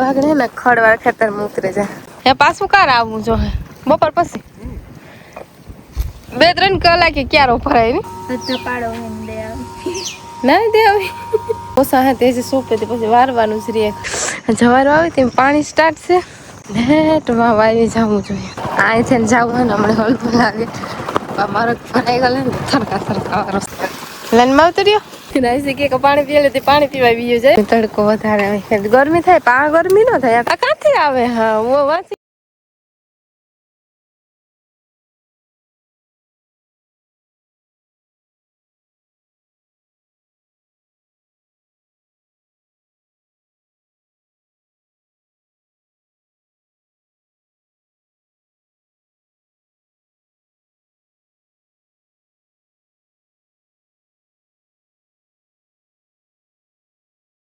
વાગડે ને ખડવાર ખેતર ઉતરે જાય હે પાછું કાર આવવું જો હે બપોર પછી 2-3 કલાકે ક્યારે ભરાય ને પાડો ના દે આવી ઓસા હે તે સોપે તે પછી વારવાનું જ રે જવાર આવે તેમ પાણી સ્ટાર્ટ છે નેટ માં વાવી જવું જોઈએ આ છે ને જવું ને હમણાં હળવું લાગે મારો ભરાઈ ગયો ને થરકા રસ્તા લાઈનમાં ઉતર્યો નાઈ કે પાણી પીએ તે પાણી પીવા બીયો જાય તડકો વધારે આવે ગરમી થાય ગરમી ન થાય આ કાંથી આવે હા ઓ વાંચી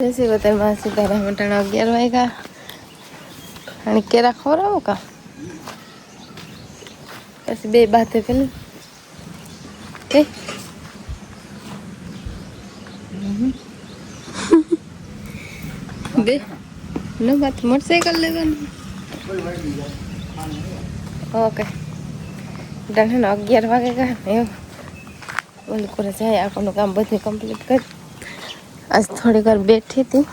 જैसे बता मासी तारा मटन 11 वाग्या અને કેરા ખવરાવો કા પછી બે બાતે પેલી એ બે નો બાત મોટરસાઇકલ લેવાનું ઓકે ડન હે 11 વાગે કા એમ ઓલું કરે જાય આપણું કામ બધું કમ્પ્લીટ કરી આજ થોડી વાર બેઠી હતી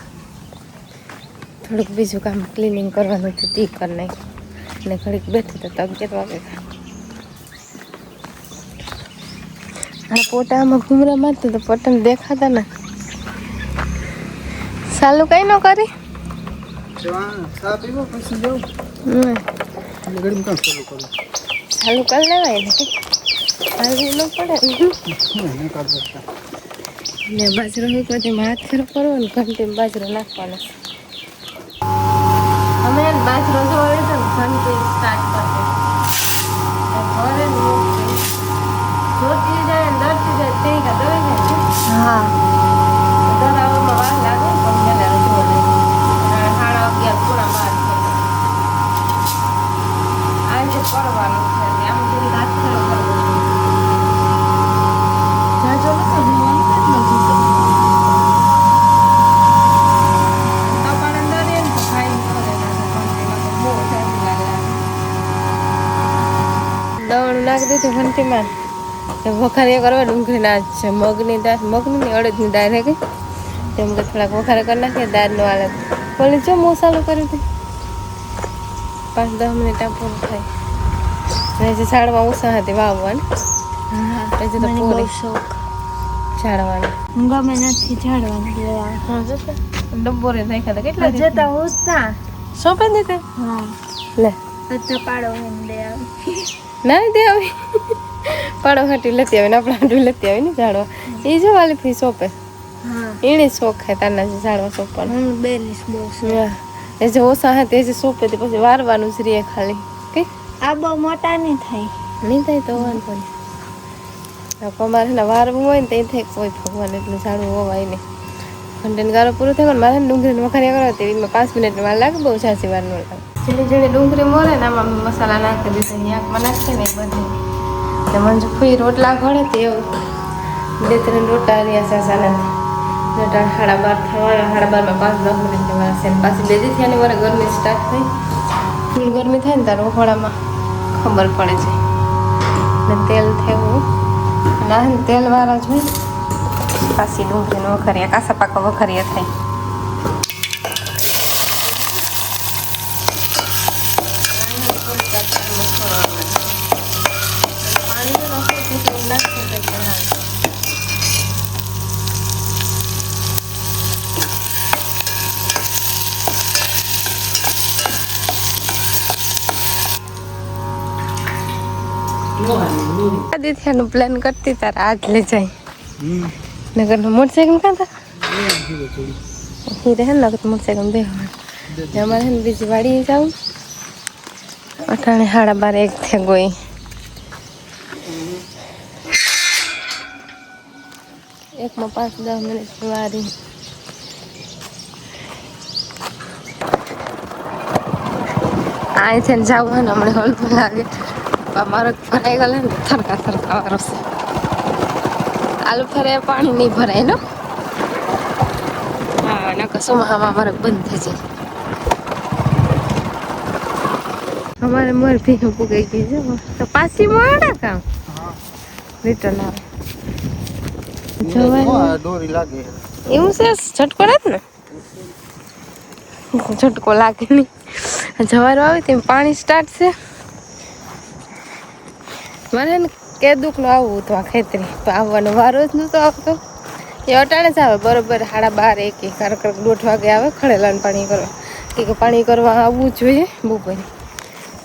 થોડુંક બીજું કામ ક્લિનિંગ કરવાનું હતું તે કરી નાખ્યું ને ઘડીક બેઠી તો 11 વાગે અને પોટામાં ઘૂમરા મારતું તો પટન દેખાતા ને સાલું કઈ ન કરી સાલું કરી લેવાય ને હાલવું ન પડે ને બાજરો હોય પછી હાથ ખરો કરવો ને ઘંટી બાજરો નાખવાનો અમે બાજરો જોવે છે ને ઘંટી સ્ટાર્ટ કરશે ઘરે જોતી જાય ને ડરતી જાય તે કા દવે જાય હા દરાવવામાં વાર લાગે પણ મને રજો લે 11:30 પૂરા 12 આજે કરવાનું છે આમ જેવી હાથ ખરો કરવો જાજો નથી દવણ નાખી દીધું ઘંટીમાં વખારે કરવા ડુંગળી ના છે મગની અડદની દાળ રહી ગઈ તેમ કે થોડાક વખારે કરી નાખીએ દાળનો આલે બોલી જો મસાલો કરી હતી 5-10 મિનિટ પૂરું થાય જે ઝાડમાં ઉષા હતી વાવવાની પછી તો પૂરી શોખ ઝાડવાની ગમે નથી ઝાડવાની હા જતા ડબ્બોરે નાખ્યા કેટલા જતા હોતા સોંપે દીધે હા લે તો પાડો દે ના દે આવી પાડો હાટી લેતી આવે ને આપણા હાટું લેતી આવે ને ઝાડવા એ જો વાલી ફી સોંપે એને શોખ હે તારના જે ઝાડવા સોંપવાનો બેલીસ બહુ એ જે ઓછા હે તે જે સોંપે તે પછી વારવાનું જ રે ખાલી કે આ બહુ મોટા નહીં થાય તો વાંધો નહીં અમારે ને વારવું હોય ને તે થાય કોઈ ભગવાન એટલું ઝાડવું હોવાય નહીં ઘંટીને ગાળો પૂરો થાય ને મારે ડુંગળીને વખારિયા કરવા તેમાં 5 મિનિટ વાર લાગે બહુ છાસી વાર ન લાગે જેની ડુંગળી મોરે ને આમાં મસાલા નાખી દીધા શાકમાં નાખે ને એ બધી ને મંજુ ફૂઈ રોટલા ઘડે તે એવું 2-3 રોટલા રહ્યા સાસાના રોટલા 12:30 થવા 12:30 5-10 મિનિટ વાર છે પાછી બેદી થયાની વાર ગરમી સ્ટાર્ટ થઈ ફૂલ ગરમી થાય ને તાર ઓખોળામાં ખબર પડે છે ને તેલ થયું ના તેલ વાળા જ હોય પાછી ડુંગળીને વખારિયા કાસા પાકા વખારિયા થાય આદિત્યનું પ્લાન કરતી તારા આજ લે જાય નગર મોટરસાઇકલ કાં હતા હીરે હે ને મોટરસાઇકલ બે અમારે હે ને બીજી વાડીએ જાઉં અટાણે 12:30 થઈ ગઈ એકમાં 5-10 મિનિટ વારી આ છે ને જાવું ને હમણાં હળવું લાગે મારો ભરાઈ ગયો ને થરકા રસ્તા આલુ ફરે પાણી નહીં ભરાય ને હા ના કસોમાં હવા મારે બંધ થઈ જાય અમારે મોર ભી પૂગાઈ ગઈ છે તો પાછી મોડા કામ રિટર્ન આવે જવાય દોરી લાગે એવું છે ઝટકો રાત ને ઝટકો લાગે નહીં જવારો આવે તેમ પાણી સ્ટાર્ટ છે મને ને કેદુક નું આવવું તો આ ખેતરી તો આવવાનો વારો જ નતો આવતો એ અટાણે જ આવે બરોબર 12:30 1 કારક 1:30 વાગે આવે ખડેલાને પાણી કરવા કે પાણી કરવા આવવું જોઈએ બપોરે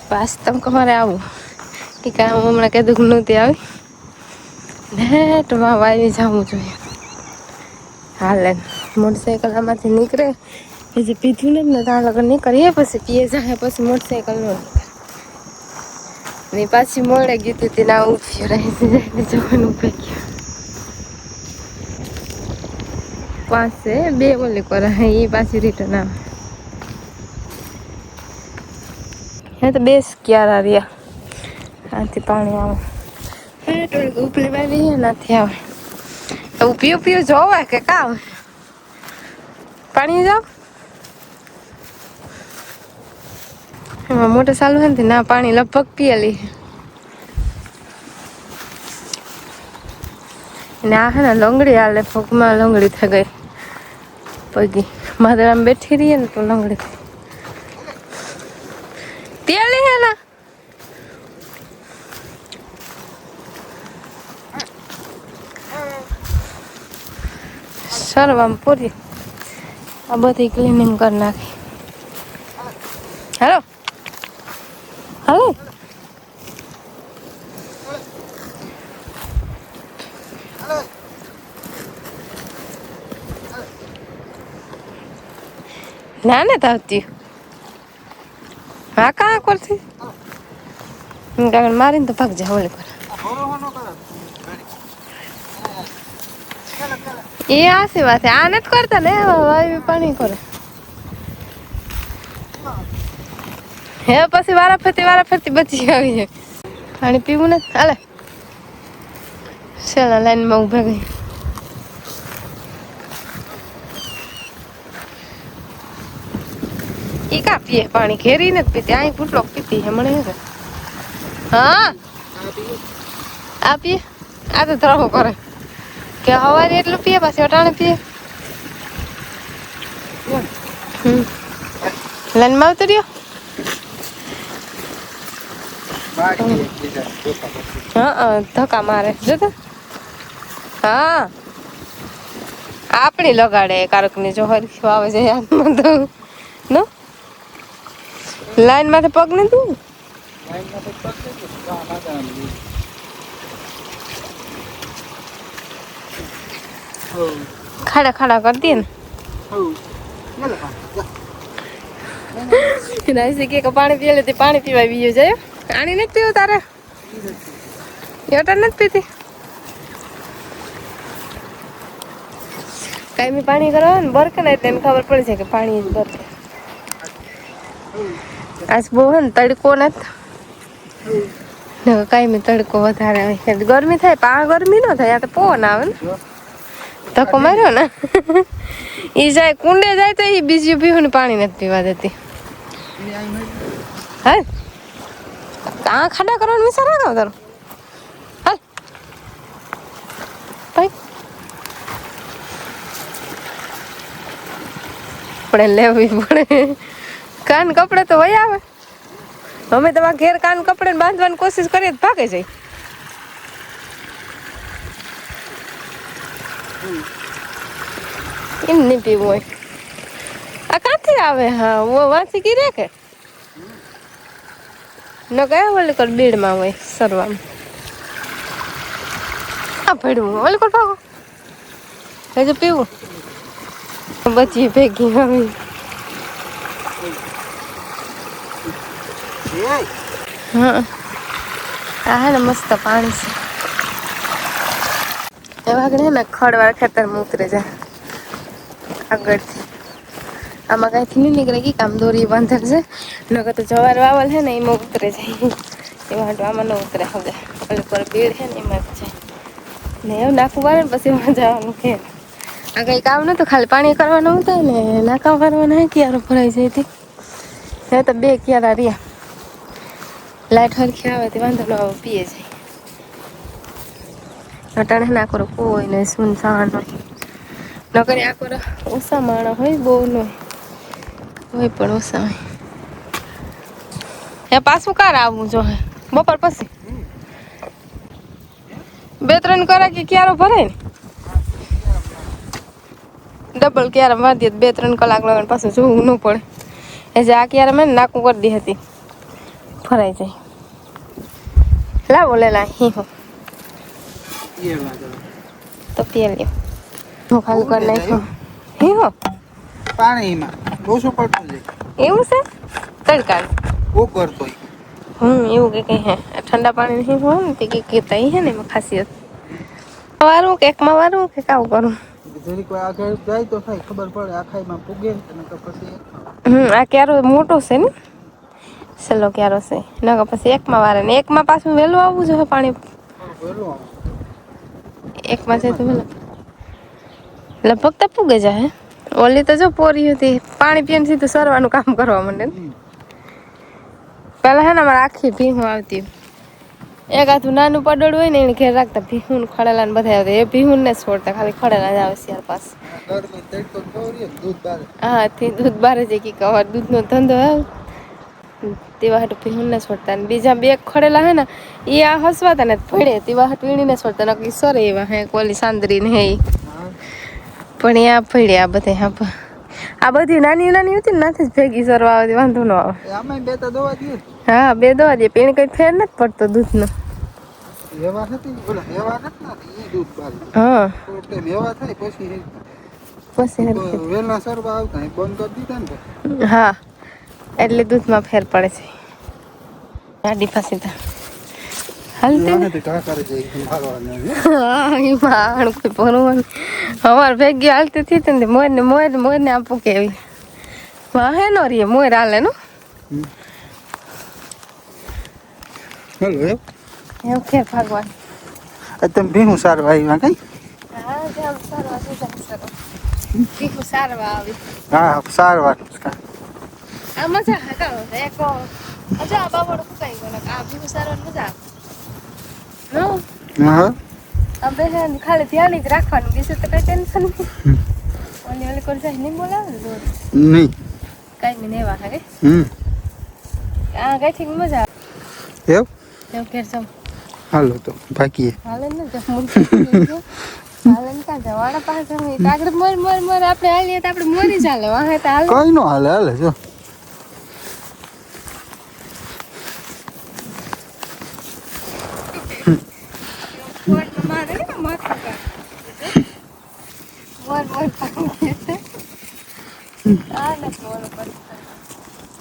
પાસ તમ તમારે આવું કે કામ હમણાં કીધું કે નહોતી આવી નેટમાં વાવી જવું જોઈએ હાલે મોટરસાઇકલ આમાંથી નીકળે એ જે પીધું ને ત્યાં લગન નીકળીએ પછી પીએ જાય પછી મોટરસાઇકલ નો ને પાછી મળે ગયું હતું ના ઉભી રહી જવાનું પૈકી પાસે 2 ઓલી કરે એ પાછી રિટર્ન આવે હે તો બેસ ક્યારે રહ્યા આથી પાણી આવે હે ટોળક ઉપલી વાળી નથી આવે ઉપી ઉપી જોવાય કે કા આવે પાણી જાવ એમાં મોટર ચાલુ નથી ના પાણી લગભગ પીએલી ને આ હે ને લંગડી હાલે પગમાં લંગડી થઈ ગઈ પગી મારે આમ બેઠી રહીએ ને તો લંગડી તેલી હે ના સરવામ પૂરી આ બધી ક્લિનિંગ કરી નાખી હેલો હાલો ના ને આવતી હા કાં કરતી મારીને તો ભાગ જા ઓલી પર એ આસી વાત આ નથી કરતા ને વાયુ પાણી કરે હે પછી વારા ફરતી બચી આવી જાય પાણી પીવું ને હાલે શેલા લાઈનમાં ઉભા ગઈ એ કા પીએ પાણી ઘેરી નથી પીતી અહીં ફૂટલો પીતી હમણે હે હા આ પીએ આ તો ધરો કરે કે હવારે એટલું પીએ પાછી અટાણે પીએ લાઈનમાં આવતો રહ્યો હા ધક્કા મારે જો તો હા આપણી લગાડે કારક ની જો હરખી આવે છે યાદમાં તો નો લાઈન માંથી પગ નથી ખાડા ખાડા કરી દે ને કે પાણી પીએ લે પાણી પીવા બીયો જાય પાણી નથી પીવું તારે નથી પીતી કાયમી પાણી કરવા ને બરકે ને એટલે ખબર પડી જાય કે પાણી બરકે આજ બહુ ને તડકો નથી કાયમી તડકો વધારે આવે ગરમી થાય પા ગરમી ન થાય આ તો પવન આવે ને ધક્કો માર્યો ને એ જાય કુંડે જાય તો એ બીજું પીવું ને પાણી નથી પીવા દેતી હા આ ખાડા કરવાનું વિચાર રાખો તારો હા ભાઈ આપણે લેવી પડે કાન કપડે તો વહી આવે અમે તમારા ઘેર કાન કપડે બાંધવાની કોશિશ કરીએ તો ભાગે જાય એમ નહીં પીવું હોય આ ક્યાંથી આવે હા વાંચી ગી રે કે ન ગયા ઓલી કોર બીડમાં હોય સરવામાં આ ભડવું ઓલી કોર ભાગો હજુ પીવું બચી ભેગી આવી હા આ હે ને મસ્ત પાણી છે એવા ને ખડવાળા ખેતરમાં ઉતરે જાય આગળથી આમાં કાંઈથી નહીં નીકળે કે કામ દોરી બાંધેલ છે નકર તો જવાર વાવલ છે ને એમાં ઉતરે જાય એમાં હાટું આમાં ન ઉતરે હવે ઓલી પર ભીડ છે ને એમાં જ જાય ને એવું નાખવું પડે ને પછી એમાં જવાનું કે આ કંઈ કામ નતું ખાલી પાણી કરવાનું હતું ને નાકા કરવાના ક્યારો ભરાઈ જાય હતી હે તો 2 ક્યારા રહ્યા લાઈટ હરખી આવે તે વાંધો ન આવે, પીએ જાય. અટાણે ના કરો કોઈ નહીં, સુનસાન હોય. નકરી આ કરો ઓછા માણસ હોય, બહુ ન હોય પણ ઓછા હોય. એ પાછું ક્યારે આવવું જોઈએ? બપોર પછી 2-3 કલાક ક્યારો ભરાય ને ડબલ ક્યારે મારી દે 2-3 કલાક લગન પાછું જોવું ન પડે. એ જે આ ક્યારે મેં નાકું કરી દી હતી, ફરાઈ જાય. લાવો લેલા અહીં હો તો પીએ લ્યો. હું ખાલી કરી નાખ્યો હી હો પાણીમાં ઓછું પડતું જાય એવું છે તડકા બહુ કરતો એવું કે કઈ હે ઠંડા પાણી નહીં હોય ને તે કે કહેતા હે ને એમાં ખાસિયત. વારું કે એકમાં વારું કે કાવું કરું. જરીક આગળ જાય તો થાય ખબર પડે આખાઈમાં પૂગે ને પછી આ ક્યારો મોટો છે ને સલો ક્યારો છે નકર પછી એકમાં વારે ને એકમાં પાછું વહેલું આવવું જોઈએ પાણી. એકમાં છે તો વહેલું લગભગ તો પૂગે જાય. ઓલી તો જો પોરી હતી પાણી પીને સીધું સરવાનું કામ કરવા માંડે ને. પેલા હે ને અમારે આખી ભીહું આવતી. એક હાથું નાનું પડોળ હોય ને એને ઘેર રાખતા ભીહું ખડેલા ને બધા આવતા. એ ભીહું ને છોડતા ખાલી ખડેલા જ આવે શિયાળ પાસ. હા તે દૂધ બારે છે કે કવાર દૂધનો ધંધો આવે તેવા હાટુ ભીહું ને છોડતા. ને બીજા 2 ખડેલા હે ને એ આ હસવાતા ને ભળે તેવા હાટુ વીણીને છોડતા નકી સરે એવા હે કોલી સાંદરી ને હે પણ એ આ ભળે આ બધે હા આ બધી નાની નાની હતી ને નાથી જ ભેગી સરવા આવતી વાંધો ન આવે. આમાં 2 તો દવા દે. હા 2 દવા દે પણ કઈ ફેર નથી પડતો દૂધનો. વ્યવહાર નથી બોલા વ્યવહાર નથી ઈ દૂધ બારી. હા એટલે વ્યવહાર થાય પછી વેલા સરવા આવતા બંધ કરી દીધા ને. હા એટલે દૂધમાં ફેર પડે છે. ગાડી પાસે તો હાલતી નથી કાકારે જઈ મારવાને હા એમાં કોઈ ભરવાનું અમારે ભેગી હાલતી હતી ને મોરને આપું કેવી વાહે નો રીએ મોર હાલે નો હેલો એવું ફેર ભાગવાન તમે ભીહું સારવા આવ્યા કઈ હા જામ સારવા ભીહું સારવા આવી હા સારવાર આ મજા હતા એક મજા બાબડો ફૂકાઈ ગયો આ ભીહું સારવા મજા નો હા આ બે ખાલી ધ્યાન જ રાખવાનું બીજું તો કઈ ટેન્શન નહીં. ઓલી કરી જાય નહીં બોલાવે ને દોર નહીં કઈ નહીં એવા હે આ કઈ ઠીક મજા એવું એવું ઘેર જાઉં હાલો તો બાકી હાલે ને જમવું હાલે ને ક્યાં જવાના પાસે આગળ મોર આપણે હાલીએ તો આપણે મોરી ચાલે વાહે તો હાલે કઈ નો હાલે હાલે જો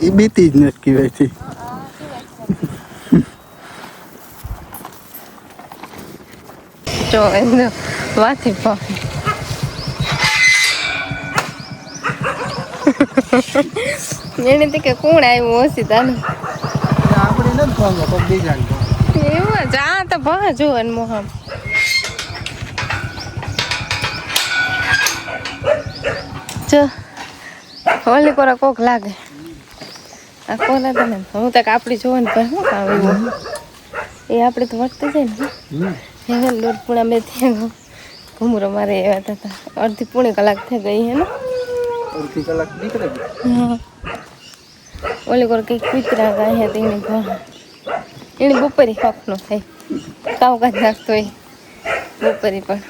એ બીતી જ નથી કહેવાય છે. જો વાથી એને કે કોણ આવ્યું ઓછી તાને આપણે નથી ભાંગો તો બીજાને એવું જા તો ભા જો મોહમ જો ઓલી કોરા કોક લાગે આ કોના તને હું તો આપડી જોવાની પર શું કામ એવું એ આપણે તો વર્તી જાય ને હે દોઢ પૂણા બે થયા ઘૂમરો મારે એવા હતા અડધી પૂણી કલાક થઈ ગઈ હે ને અડધી કલાક નીકળે હા ઓલી કોર કંઈક કૂતરા ગાય હે તેને એને બપોરી હક નો થાય કાવ કાજ નાખતો હોય બપોરી પણ